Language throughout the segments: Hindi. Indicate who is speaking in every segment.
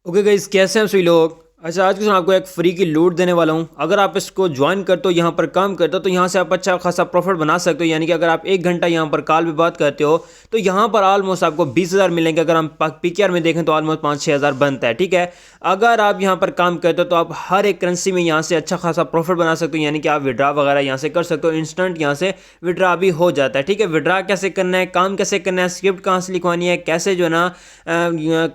Speaker 1: ओके गाइस, कैसे हैं सभी लोग। अच्छा, आज के समय आपको एक फ्री की लूट देने वाला हूं। अगर आप इसको ज्वाइन करते हो, यहाँ पर काम करते हो, तो यहाँ से आप अच्छा खासा प्रॉफिट बना सकते हो। यानी कि अगर आप 1 घंटा यहाँ पर कॉल पे बात करते हो तो यहाँ पर ऑलमोस्ट आपको 20,000 मिलेंगे। अगर हम पीकेआर में देखें तो ऑलमोस्ट 5-6 हज़ार बनता है। ठीक है, अगर आप यहाँ पर काम करते हो तो आप हर एक करेंसी में यहाँ से अच्छा खासा प्रॉफिट बना सकते हो। यानी कि आप विड्रा वगैरह यहाँ से कर सकते हो। इंस्टेंट यहाँ से विड्रा भी हो जाता है। ठीक है, विड्रा कैसे करना है, काम कैसे करना है, स्क्रिप्ट कहाँ से लिखवानी है, कैसे जो है ना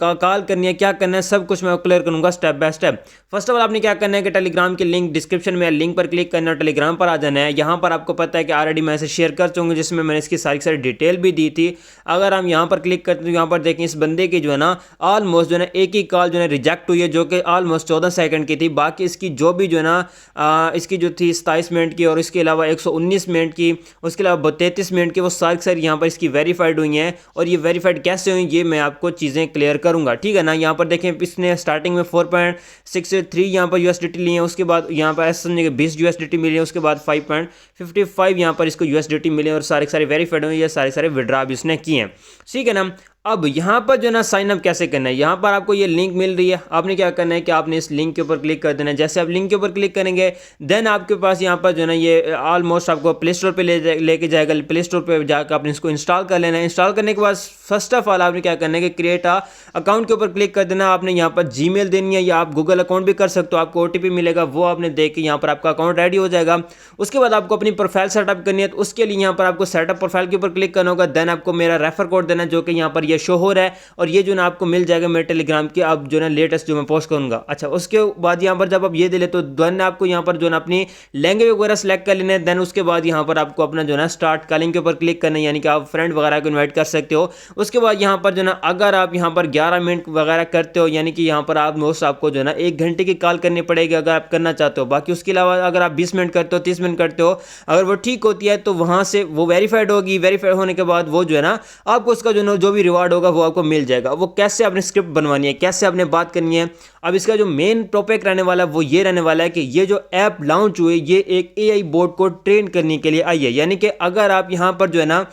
Speaker 1: कॉल करनी है, क्या करना है, सब कुछ मैं क्लियर करूंगा step by step. First of all आपने क्या करना है कि टेलीग्राम की लिंक डिस्क्रिप्शन में, लिंक पर क्लिक करना है, टेलीग्राम पर आ जाना है। यहाँ पर आपको पता है कि ऑलरेडी मैं इसे शेयर कर चुका हूँ, जिसमें मैंने इसकी सारी डिटेल भी दी थी। अगर हम यहाँ पर क्लिक करते हैं तो यहाँ पर देखें इस बंदे की जो है ना ऑलमोस्ट जो है ना एक ही कॉल जो है रिजेक्ट हुई है, जो कि ऑलमोस्ट 14 सेकंड की थी। बाकी इसकी जो भी जो है ना इसकी जो थी 27 मिनट की, और इसके अलावा 119 मिनट की, उसके अलावा 33 मिनट की, वो सारी यहाँ पर इसकी वेरीफाइड हुई हैं। और ये वेरीफाइड कैसे हुई ये मैं आपको चीज़ें क्लियर करूंगा। ठीक है ना, यहाँ पर देखें इसने स्टार्टिंग में 4.63 यहाँ पर यूएसडीटी लिए हैं। उसके बाद यहाँ पर ऐसा समझिए 20 यूएसडीटी मिली है। उसके बाद 5.55 यहाँ पर इसको यूएसडीटी मिले, और सारे वेरीफाइड हुए, ये सारे विड्रा भी इसने किए हैं। ठीक है ना, अब यहाँ पर जो है ना साइन अप कैसे करना है, यहाँ पर आपको ये लिंक मिल रही है। आपने क्या करना है कि आपने इस लिंक के ऊपर क्लिक कर देना है। जैसे आप लिंक के ऊपर क्लिक करेंगे देन आपके पास यहाँ पर जो है ना ये ऑलमोस्ट आपको प्ले स्टोर पे लेके जाएगा। प्ले स्टोर पे जाकर आपने इसको इंस्टॉल कर लेना है। इंस्टॉल करने के बाद फर्स्ट ऑफ ऑल आपने क्या करना है कि क्रिएट अकाउंट के ऊपर क्लिक कर देना। आपने यहाँ पर जीमेल देनी है, या आप गूगल अकाउंट भी कर सकते हो। आपको ओटीपी मिलेगा, वो आपने दे के यहाँ पर आपका अकाउंट रेडी हो जाएगा। उसके बाद आपको अपनी प्रोफाइल सेटअप करनी है, तो उसके लिए यहाँ पर आपको सेटअप प्रोफाइल के ऊपर क्लिक करना होगा। देन आपको मेरा रेफर कोड देना है, जो कि यहाँ पर ये शो हो रहा है, और ये जो ना आपको मिल जाएगा मेरे टेलीग्राम की, आप जो ना लेटेस्ट जो मैं पोस्ट करूंगा। अच्छा, उसके बाद यहाँ पर जब आप ये दे ले तो देन आपको यहाँ पर जो ना अपनी लैंग्वेज वगैरह सेलेक्ट कर लेना है। देन उसके बाद यहाँ पर आपको अपना जो ना स्टार्ट कॉलिंग के ऊपर क्लिक करना है, यानी कि आप फ्रेंड वगैरह को इन्वाइट कर सकते हो। उसके बाद यहाँ पर जो ना अगर आप यहाँ पर 11 मिनट वगैरह करते हो, यानी कि यहाँ पर आप मोस्ट आपको जो ना 1 घंटे की कॉल करनी पड़ेगी अगर आप करना चाहते हो। बाकी उसके अलावा अगर आप 20 मिनट करते हो, 30 मिनट करते हो, अगर वो ठीक होती है तो वहाँ से वो वेरीफाइड होगी। वेरीफाइड होने के बाद वो जो है ना आपको उसका जो भी रिवार्ड होगा वो आपको मिल जाएगा। वो कैसे आपने स्क्रिप्ट बनवानी है, कैसे आपने बात करनी है। अब इसका जो मेन टॉपिक रहने वाला है वो ये रहने वाला है कि ये जो ऐप लॉन्च हुई ये एक एआई बोट को ट्रेन करने के लिए आई है। यानी कि अगर आप यहाँ पर जो है ना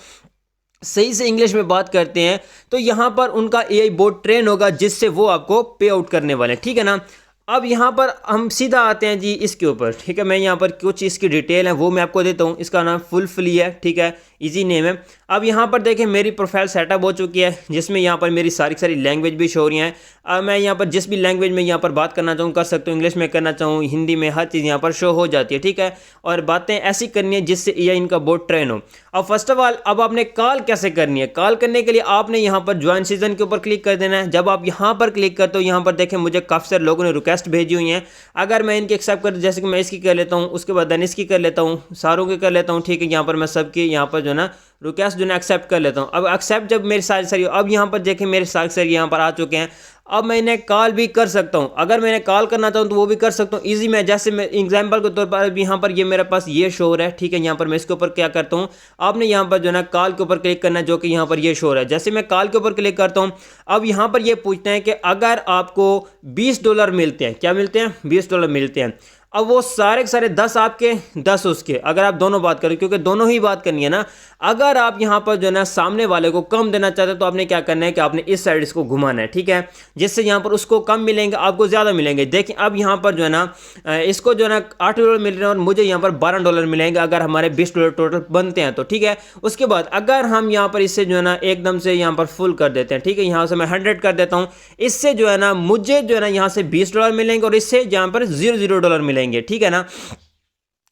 Speaker 1: सही से इंग्लिश में बात करते हैं तो यहाँ पर उनका एआई बोट ट्रेन होगा, जिससे वो आपको पे आउट करने वाले हैं। ठीक है ना, अब यहाँ पर हम सीधा आते हैं जी इसके ऊपर। ठीक है, मैं यहाँ पर कुछ इसकी डिटेल है वो मैं आपको देता हूँ। इसका नाम फुलफिली है। ठीक है, इजी नेम है। अब यहाँ पर देखें मेरी प्रोफाइल सेटअप हो चुकी है, जिसमें यहाँ पर मेरी सारी लैंग्वेज भी शो हो रही हैं। अब मैं यहाँ पर जिस भी लैंग्वेज में यहाँ पर बात करना चाहूँ कर सकता हूँ, इंग्लिश में करना चाहूँ, हिंदी में, हर चीज़ यहाँ पर शो हो जाती है। ठीक है, और बातें ऐसी करनी है जिससे एआई इनका बोट ट्रेन हो। अब फर्स्ट ऑफ ऑल अब आपने कॉल कैसे करनी है। कॉल करने के लिए आपने यहाँ पर ज्वाइन सीजन के ऊपर क्लिक कर देना है। जब आप यहाँ पर क्लिक करते हो, यहाँ पर देखें मुझे काफ़ी सारे लोगों ने रिक्वेस्ट भेजी हुई हैं। अगर मैं इनकी एक्सेप्ट कर, जैसे कि मैं इसकी कर लेता हूँ, उसके बाद देन इसकी कर लेता हूँ, सारों की कर लेता हूँ। ठीक है, यहाँ पर मैं सबकी यहाँ पर जो ना रिक्वेस्ट जो है एक्सेप्ट कर लेता हूँ। अब एक्सेप्ट जब मेरे सारी अब यहाँ पर देखें मेरे सारे यहाँ पर आ चुके हैं। अब मैं इन्हें कॉल भी कर सकता हूँ। अगर मैं इन्हें कॉल करना चाहूँ तो वो भी कर सकता हूँ ईजी में। जैसे मैं एग्जांपल के तौर पर अब यहाँ पर ये मेरे पास ये शो हो रहा है। ठीक है, यहाँ पर मैं इसके ऊपर क्या करता हूँ, आपने यहाँ पर जो है कॉल के ऊपर क्लिक करना है, जो कि यहाँ पर ये शो हो रहा है। जैसे मैं कॉल के ऊपर क्लिक करता हूँ, अब यहाँ पर ये पूछते हैं कि अगर आपको $20 मिलते हैं, क्या मिलते हैं, $20 मिलते हैं। अब वो सारे के सारे 10 आपके 10 उसके, अगर आप दोनों बात करें, क्योंकि दोनों ही बात करनी है ना। अगर आप यहाँ पर जो है ना सामने वाले को कम देना चाहते हैं तो आपने क्या करना है कि आपने इस साइड इसको घुमाना है। ठीक है, जिससे यहाँ पर उसको कम मिलेंगे, आपको ज़्यादा मिलेंगे। देखिए अब यहाँ पर जो है ना इसको जो है ना $8 मिल रहे हैं और मुझे यहाँ पर $12 मिलेंगे अगर हमारे $20 टोटल बनते हैं तो। ठीक है, उसके बाद अगर हम यहाँ पर इससे जो है ना एकदम से यहाँ पर फुल कर देते हैं, ठीक है, यहाँ से मैं 100 कर देता हूँ, इससे जो है ना मुझे जो है ना यहाँ से $20 मिलेंगे और इससे यहाँ पर $0 मिलेंगे। ठीक है ना,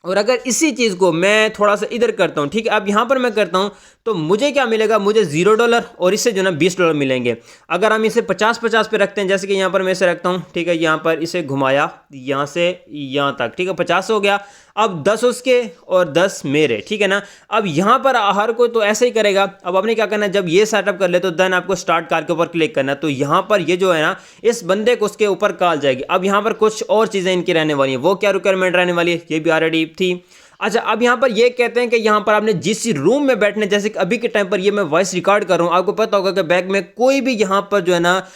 Speaker 1: और अगर इसी चीज़ को मैं थोड़ा सा इधर करता हूँ, ठीक है, अब यहाँ पर मैं करता हूँ तो मुझे क्या मिलेगा, मुझे $0 और इससे जो ना $20 मिलेंगे। अगर हम इसे 50-50 पे रखते हैं, जैसे कि यहाँ पर मैं इसे रखता हूँ, ठीक है, यहाँ पर इसे घुमाया यहाँ से यहाँ तक, ठीक है, 50 हो गया। अब 10 उसके और 10 मेरे। ठीक है ना, अब यहाँ पर हर कोई तो ऐसे ही करेगा। अब आपने क्या करना है, जब ये सेटअप कर ले तो देन आपको स्टार्ट कॉल के ऊपर क्लिक करना है। तो यहाँ पर ये जो है ना इस बंदे को उसके ऊपर कॉल जाएगी। अब यहाँ पर कुछ और चीज़ें इनकी रहने वाली हैं। वो क्या रिक्वायरमेंट रहने वाली है ये भी ऑलरेडी थी। अच्छा, अब यहाँ पर ये कहते हैं कि यहाँ पर आपने जिस रूम में बैठने, जैसे कि अभी के टाइम पर ये मैं वॉइस रिकॉर्ड कर रहा हूँ, आपको पता होगा कि बैग में कोई भी यहाँ पर जो है ना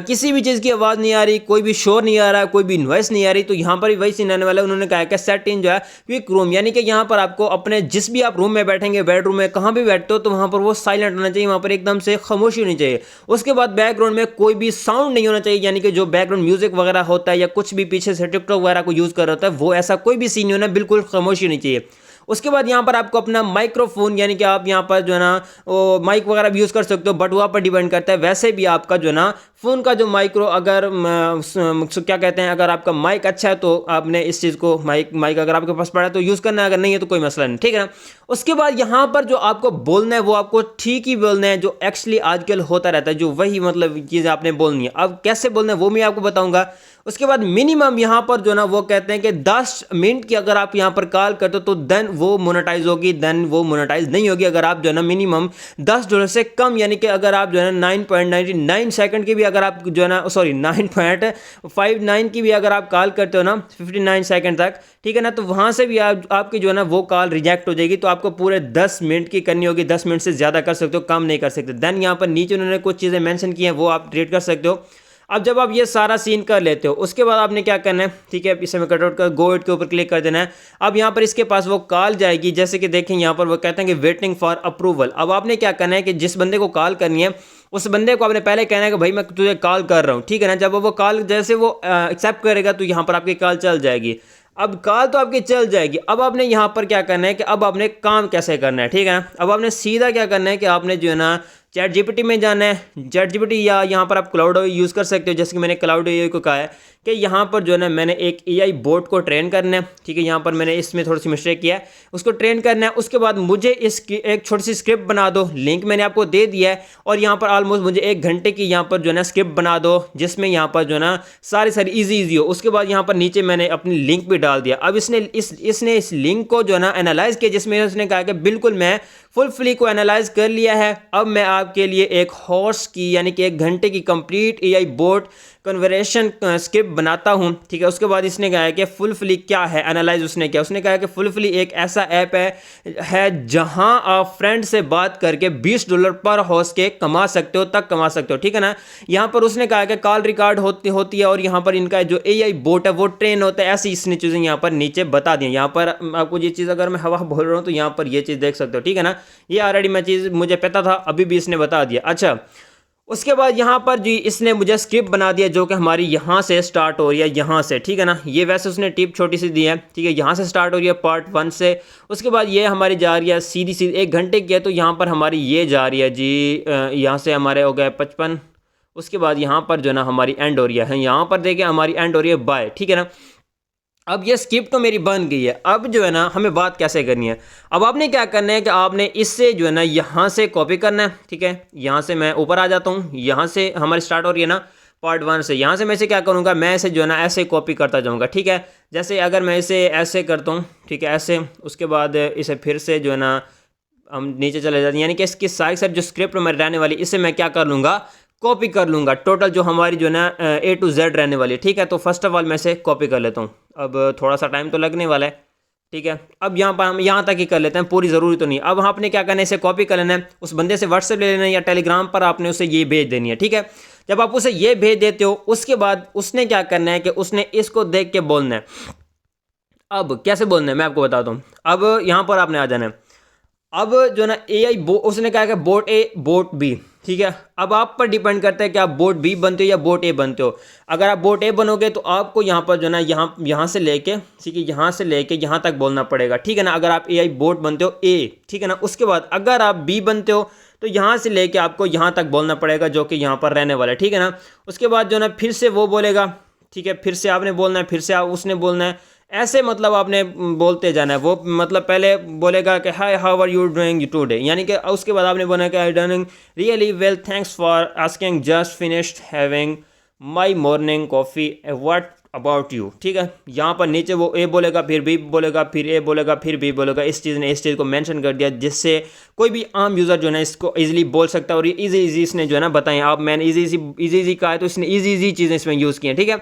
Speaker 1: किसी भी चीज़ की आवाज़ नहीं आ रही, कोई भी शोर नहीं आ रहा, कोई भी नॉइस नहीं आ रही। तो यहाँ पर भी वही सीन आने वाला है। उन्होंने कहा कि सेट इन जो है क्विक रूम, यानी कि यहाँ पर आपको अपने जिस भी आप रूम में बैठेंगे, बेडरूम में कहाँ भी बैठते हो, तो वहाँ पर वो साइलेंट होना चाहिए, वहाँ पर एकदम से खामोशी होनी चाहिए। उसके बाद बैकग्राउंड में कोई भी साउंड नहीं होना चाहिए, यानी कि जो बैकग्राउंड म्यूजिक वगैरह होता है या कुछ भी पीछे से टिकटॉक वगैरह को यूज़ कर रहा होता है, वो ऐसा कोई भी सीन नहीं होना, बिल्कुल खामोशी होनी चाहिए। उसके बाद यहाँ पर आपको अपना माइक्रोफोन, यानी कि आप यहाँ पर जो है ना वो माइक वगैरह भी यूज़ कर सकते हो, बट वहाँ पर डिपेंड करता है। वैसे भी आपका जो है ना फ़ोन का जो माइक्रो अगर क्या कहते हैं, अगर आपका माइक अच्छा है तो आपने इस चीज़ को माइक अगर आपके पास पड़ा है तो यूज़ करना है, अगर नहीं है तो कोई मसला नहीं, ठीक है ना। उसके बाद यहाँ पर जो आपको बोलना है वो आपको ठीक ही बोलना है, जो एक्चुअली आजकल होता रहता है, जो वही मतलब चीज़ आपने बोलनी है। अब कैसे बोलना है वो मैं आपको बताऊँगा। उसके बाद मिनिमम यहाँ पर जो ना वो कहते हैं कि 10 मिनट की अगर आप यहाँ पर कॉल करते हो तो देन वो मोनेटाइज होगी, देन वो मोनेटाइज नहीं होगी अगर आप जो है ना मिनिमम $10 से कम, यानी कि अगर आप जो है ना 9.99 सेकंड की भी अगर आप जो है ना 9.59 की भी अगर आप कॉल करते हो ना 59 सेकंड तक, ठीक है ना, तो वहाँ से भी आपकी जो है ना वो कॉल रिजेक्ट हो जाएगी। तो आपको पूरे 10 मिनट की करनी होगी, 10 मिनट से ज़्यादा कर सकते हो, कम नहीं कर सकते। देन यहाँ पर नीचे उन्होंने कुछ चीज़ें मेंशन की हैं, वो आप रेट कर सकते हो। अब जब आप ये सारा सीन कर लेते हो उसके बाद आपने क्या करना है, ठीक है, इसे में कटआउट कर गो इट के ऊपर क्लिक कर देना है। अब यहाँ पर इसके पास वो कॉल जाएगी, जैसे कि देखें यहाँ पर वो कहते हैं कि वेटिंग फॉर अप्रूवल। अब आपने क्या करना है कि जिस बंदे को कॉल करनी है उस बंदे को आपने पहले कहना है कि भाई मैं तुझे कॉल कर रहा हूँ, ठीक है ना। जब वो कॉल जैसे वो एक्सेप्ट करेगा तो यहाँ पर आपकी कॉल चल जाएगी। अब कॉल तो आपकी चल जाएगी। अब आपने यहाँ पर क्या करना है कि अब आपने काम कैसे करना है, ठीक है ना। अब आपने सीधा क्या करना है कि आपने जो है ना चैट जीपीटी में जाना है। चैट जीपीटी या यहाँ पर आप क्लाउड यूज़ कर सकते हो, जैसे कि मैंने क्लाउड एआई को कहा है कि यहाँ पर जो है ना मैंने एक एआई बोट को ट्रेन करना है, ठीक है। यहाँ पर मैंने इसमें थोड़ी सी मिस्टेक किया है, उसको ट्रेन करना है। उसके बाद मुझे इसकी एक छोटी सी स्क्रिप्ट बना दो, लिंक मैंने आपको दे दिया है। और यहाँ पर ऑलमोस्ट मुझे 1 घंटे की यहाँ पर जो है ना स्क्रिप्ट बना दो, जिसमें यहाँ पर जो है ना सारी ईजी हो। उसके बाद यहाँ पर नीचे मैंने अपनी लिंक भी डाल दिया। अब इसने इस लिंक को जो है ना एनालाइज किया, जिसमें उसने कहा कि बिल्कुल मैं फुलफिली को एनालाइज कर लिया है। अब मैं आपके लिए एक हॉर्स की यानी कि 1 घंटे की complete AI boat conversation script बनाता हूं, ठीक है। उसके बाद इसने कहा है कि फुलफिली क्या है, एनालाइज उसने किया। उसने कहा कि फुलफिली एक ऐसा ऐप है जहां आप फ्रेंड से बात करके $20 पर हॉर्स के कमा सकते हो, ठीक है ना। यहां पर उसने कहा कि कॉल रिकॉर्ड होती है और यहां पर इनका जो एआई बोट है वो ट्रेन होता है। ऐसी इसने चीज़ें यहां पर नीचे बता दी। यहां पर आपको ये चीज़ अगर मैं हवा बोल रहा हूं तो यहां पर ये चीज़ देख सकते हो, ठीक है ना। ये ऑलरेडी मैं चीज़ मुझे पता था, अभी भी इसने बता दिया। अच्छा, उसके बाद यहाँ पर जी इसने मुझे स्क्रिप्ट बना दिया जो कि हमारी यहाँ से स्टार्ट हो रही है, यहाँ से, ठीक है ना। ये वैसे उसने टिप छोटी सी दी है, ठीक है। यहाँ से स्टार्ट हो रही है पार्ट 1 से। उसके बाद ये हमारी जा रही है सीधी 1 घंटे की है, तो यहाँ पर हमारी ये जा रही है जी यहाँ से हमारे हो गए 55। उसके बाद यहाँ पर जो ना हमारी एंड हो रही है, यहाँ पर देखिए हमारी एंड हो रही है बाय, ठीक है ना। अब ये स्क्रिप्ट तो मेरी बन गई है। अब जो है ना हमें बात कैसे करनी है। अब आपने क्या करना है कि आपने इससे जो है ना यहाँ से कॉपी करना है, ठीक है। यहाँ से मैं ऊपर आ जाता हूँ, यहाँ से हमारी स्टार्ट हो रही है ना पार्ट 1 से। यहाँ से मैं इसे क्या करूँगा, मैं इसे जो है ना ऐसे कॉपी करता जाऊँगा, ठीक है। जैसे अगर मैं इसे ऐसे करता हूँ, ठीक है, ऐसे। उसके बाद इसे फिर से जो है ना हम नीचे चले जाते हैं, यानी कि इसकी साइड जो स्क्रिप्ट हमारी रहने वाली, इसे मैं क्या कर लूँगा, कॉपी कर लूँगा। टोटल जो हमारी जो है ना A to Z रहने वाली है, ठीक है। तो फर्स्ट ऑफ ऑल मैं इसे कॉपी कर लेता हूँ। अब थोड़ा सा टाइम तो लगने वाला है, ठीक है। अब यहाँ पर हम यहाँ तक ही कर लेते हैं, पूरी ज़रूरी तो नहीं। अब आपने क्या करना है, इसे कॉपी कर लेना है, उस बंदे से व्हाट्सएप ले लेना है या टेलीग्राम पर आपने उसे ये भेज देनी है, ठीक है। जब आप उसे ये भेज देते हो उसके बाद उसने क्या करना है कि उसने इसको देख के बोलना है। अब कैसे बोलना है मैं आपको बताता हूँ। अब यहाँ पर आपने आ जाना है। अब जो ना एआई उसने कहा कि बोट ए बोट बी, ठीक है। अब आप पर डिपेंड करता है कि आप बोट बी बनते हो या बोट ए बनते हो। अगर आप बोट ए बनोगे तो आपको यहाँ पर जो ना यहाँ से लेके, ठीक है, यहाँ से लेके यहाँ तक बोलना पड़ेगा, ठीक है ना। अगर आप एआई बोट बनते हो ए, ठीक है ना। उसके बाद अगर आप बी बनते हो तो यहाँ से लेके आपको यहाँ तक बोलना पड़ेगा, जो कि यहाँ पर रहने वाला है, ठीक है ना। उसके बाद जो ना फिर से वो बोलेगा, ठीक है, फिर से आपने बोलना है, फिर से उसने बोलना है, ऐसे मतलब आपने बोलते जाना है। वो मतलब पहले बोलेगा कि hi how are you doing today, यानी कि उसके बाद आपने बोला कि I doing really well thanks for asking just finished having my morning coffee what about you, ठीक है। यहाँ पर नीचे वो ए बोलेगा, फिर बी बोलेगा, फिर ए बोलेगा, फिर बी बोलेगा। इस चीज़ ने इस चीज़ को मेंशन कर दिया जिससे कोई भी आम यूज़र जो है ना इसको इजीली बोल सकता है। और ये इजी इसने जो है ना बताएं, आप मैंने इजी कहा है तो इसने इजी चीज़ें इसमें यूज़ की हैं, ठीक है।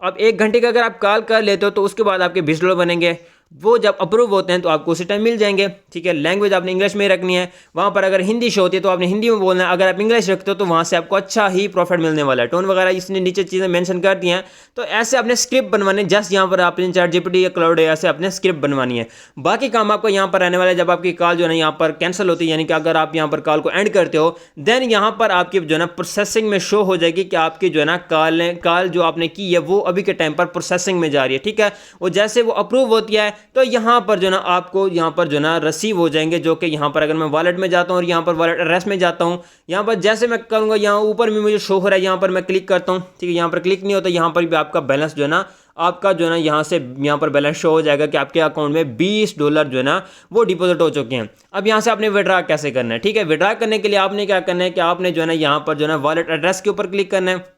Speaker 1: अब 1 घंटे का अगर आप कॉल कर लेते हो तो उसके बाद आपके $20 बनेंगे। वो जब अप्रूव होते हैं तो आपको उसी टाइम मिल जाएंगे। ठीक है, लैंग्वेज आपने इंग्लिश में रखनी है, वहाँ पर अगर हिंदी शो होती है तो आपने हिंदी में बोलना है, अगर आप इंग्लिश रखते हो तो वहाँ से आपको अच्छा ही प्रॉफिट मिलने वाला है। टोन वगैरह इसने नीचे चीज़ें मेंशन कर दी हैं, तो ऐसे अपने स्क्रिप्ट बनवाने, जस्ट यहाँ पर आपने ChatGPT या क्लाउड ऐसे अपने स्क्रिप्ट बनवानी है। बाकी काम आपको यहाँ पर रहने वाला है, जब आपकी कॉल जो है यहाँ पर कैंसिल होती है, यानी कि अगर आप यहाँ पर कॉल को एंड करते हो, देन यहाँ पर आपकी जो है ना प्रोसेसिंग में शो हो जाएगी कि आपकी जो है ना कॉल जो आपने की है वो अभी के टाइम पर प्रोसेसिंग में जा रही है। ठीक है, वो जैसे वो अप्रूव होती है तो यहाँ पर जो ना आपको यहाँ पर जो ना रिसीव हो जाएंगे, जो कि यहाँ पर अगर मैं वॉलेट में जाता हूँ और यहाँ पर वॉलेट एड्रेस में जाता हूँ, यहाँ पर जैसे मैं करूँगा यहाँ ऊपर में मुझे शो हो रहा है, यहाँ पर मैं क्लिक करता हूँ। ठीक है, यहाँ पर क्लिक नहीं होता, यहाँ पर भी आपका बैलेंस जो है ना आपका जो है ना यहाँ से यहाँ पर बैलेंस शो हो जाएगा कि आपके अकाउंट में $20 जो है ना वो डिपॉजिट हो चुके हैं। अब यहाँ से आपने विड्रा कैसे करना है? ठीक है, विड्रा करने के लिए आपने क्या करना है कि आपने जो है ना यहाँ पर जो है ना वॉलेट एड्रेस के ऊपर क्लिक करना है।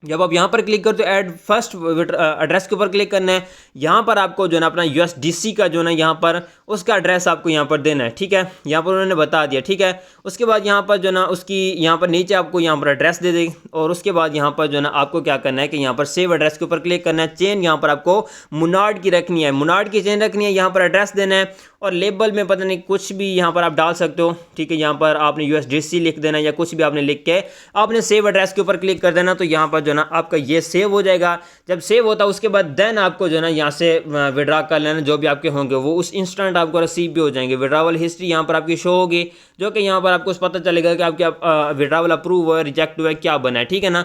Speaker 1: जब आप यहाँ पर क्लिक करते हो ऐड फर्स्ट एड्रेस के ऊपर क्लिक करना है, यहाँ पर आपको जो है ना अपना USDC का जो है ना यहाँ पर उसका एड्रेस आपको यहाँ पर देना है। ठीक है, यहाँ पर उन्होंने बता दिया। ठीक है, उसके बाद यहाँ पर जो है ना उसकी यहाँ पर नीचे आपको यहाँ पर एड्रेस दे देगी, और उसके बाद यहाँ पर जो है ना आपको क्या करना है कि यहाँ पर सेव एड्रेस के ऊपर क्लिक करना है। चेन यहाँ पर आपको मुनार्ड की रखनी है, मुनार्ड की चेन रखनी है, यहाँ पर एड्रेस देना है, और लेबल में पता नहीं कुछ भी यहाँ पर आप डाल सकते हो। ठीक है, यहाँ पर आपने USDC लिख देना या कुछ भी आपने लिख के आपने सेव एड्रेस के ऊपर क्लिक कर देना, तो यहाँ पर जो है ना आपका ये सेव हो जाएगा। जब सेव होता है उसके बाद देन आपको जो है ना यहाँ से विड्रा कर लेना, जो भी आपके होंगे वो उस इंस्टेंट आपको रिसीव भी हो जाएंगे। विड्रावल हिस्ट्री यहाँ पर आपकी शो होगी, जो कि यहाँ पर आपको पता चलेगा कि आपके विड्रावल अप्रूव हुआ है, रिजेक्ट हुआ है, क्या बना है। ठीक है ना,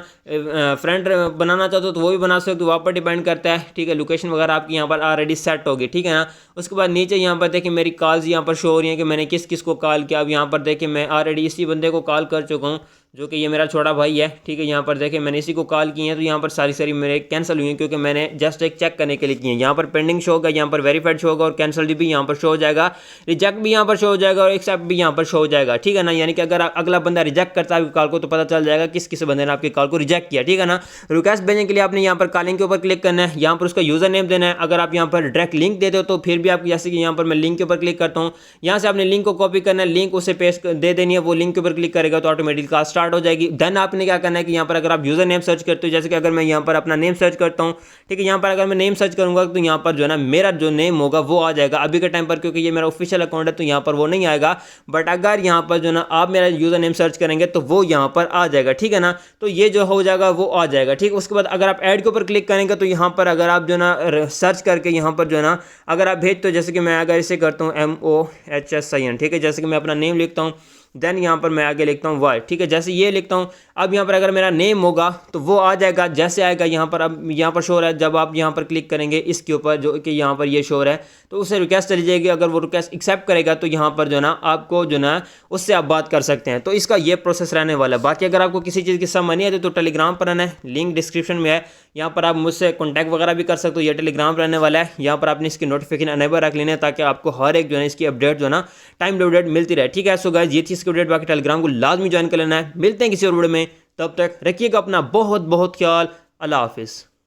Speaker 1: फ्रेंड बनाना चाहते हो तो वो भी बना सकते हो, वहाँ पर डिपेंड करता है। ठीक है, लोकेशन वगैरह आपकी यहाँ पर ऑलरेडी सेट होगी। ठीक है ना, उसके बाद नीचे यहाँ पर देखिए मेरी कॉल्स यहाँ पर शो हो रही हैं कि मैंने किस किस को कॉल किया। अब यहाँ पर देखिए मैं ऑलरेडी इसी बंदे को कॉल कर चुका हूँ, जो कि ये मेरा छोटा भाई है। ठीक है, यहाँ पर देखिए मैंने इसी को कॉल की है, तो यहाँ पर सारी मेरे कैंसिल हुई हैं क्योंकि मैंने जस्ट एक चेक करने के लिए की है। यहाँ पर पेंडिंग शो होगा, यहाँ पर वेरीफाइड शो होगा, और कैंसिल भी यहाँ पर शो हो जाएगा, रिजेक्ट भी यहाँ पर शो हो जाएगा, और एक्सेप्ट भी यहाँ पर शो हो जाएगा। ठीक है ना, यानी कि अगर अगला बंदा रिजेक्ट करता है आपकी कॉल को तो पता चल जाएगा किस किस बंदे ने आपकी कॉल को रिजेक्ट किया। ठीक है ना, रिक्वेस्ट भेजने के लिए आपने यहाँ पर कॉलिंग के ऊपर क्लिक करना है, यहाँ पर उसका यूजर नेम देना है। अगर आप यहाँ पर डायरेक्ट लिंक देते हो तो फिर भी आप, जैसे कि यहाँ पर मैं लिंक के ऊपर क्लिक करता हूँ, यहाँ से आपने लिंक को कॉपी करना है, लिंक उसे पेस्ट दे देनी है, वो लिंक के ऊपर क्लिक करेगा तो ऑटोमेटिक कॉल स्टार्ट हो जाएगी। देन आपने क्या करना है कि यहाँ पर अगर आप यूजर नेम सर्च करते हो, जैसे कि अगर मैं यहाँ पर अपना नेम सर्च करता हूँ, ठीक है, यहाँ पर अगर मैं नेम सर्च करूंगा तो यहाँ पर जो है ना मेरा जो नेम होगा वो आ जाएगा अभी के टाइम पर, क्योंकि ये मेरा ऑफिशियल अकाउंट है तो यहाँ पर वो नहीं आएगा। बट अगर यहाँ पर जो ना आप मेरा यूजर नेम सर्च करेंगे तो वो यहाँ पर आ जाएगा। ठीक है ना, तो ये जो हो जाएगा वो आ जाएगा। ठीक, उसके बाद अगर आप ऐड के ऊपर क्लिक करेंगे तो यहाँ पर अगर आप जो ना सर्च करके यहाँ पर जो है ना अगर आप भेज, तो जैसे कि मैं अगर इसे करता हूँ MOHSIN, ठीक है, जैसे कि मैं अपना नेम लिखता हूँ, देन यहाँ पर मैं आगे लिखता हूँ वाई। ठीक है, जैसे ये लिखता हूँ, अब यहाँ पर अगर मेरा नेम होगा तो वो आ जाएगा, जैसे आएगा यहाँ पर। अब यहाँ पर शो हो रहा है, जब आप यहाँ पर क्लिक करेंगे इसके ऊपर जो कि यहाँ पर ये शो हो रहा है, तो उससे रिक्वेस्ट चली जाएगी। अगर वो रिक्वेस्ट एक्सेप्ट करेगा तो यहाँ पर जो ना आपको जो ना उससे आप बात कर सकते हैं। तो इसका ये प्रोसेस रहने वाला है। बाकी अगर आपको किसी चीज़ की समझ नहीं आती तो टेलीग्राम पर आना है, लिंक डिस्क्रिप्शन में है, यहाँ पर आप मुझसे कॉन्टैक्ट वगैरह भी कर सकते हो। ये टेलीग्राम रहने वाला है, यहाँ पर आपने इसकी नोटिफिकेशन अनेबल रख लेना है ताकि आपको हर एक जो है इसकी अपडेट जो है ना टाइम टू अपडेट मिलती रहे। ठीक है, सो गाइस ये थी इसकी अपडेट। बाकी टेलीग्राम को लाजमी ज्वाइन कर लेना है। मिलते हैं किसी और वीडियो में, तब तक रखिएगा अपना बहुत बहुत ख्याल। अल्लाह हाफिज़।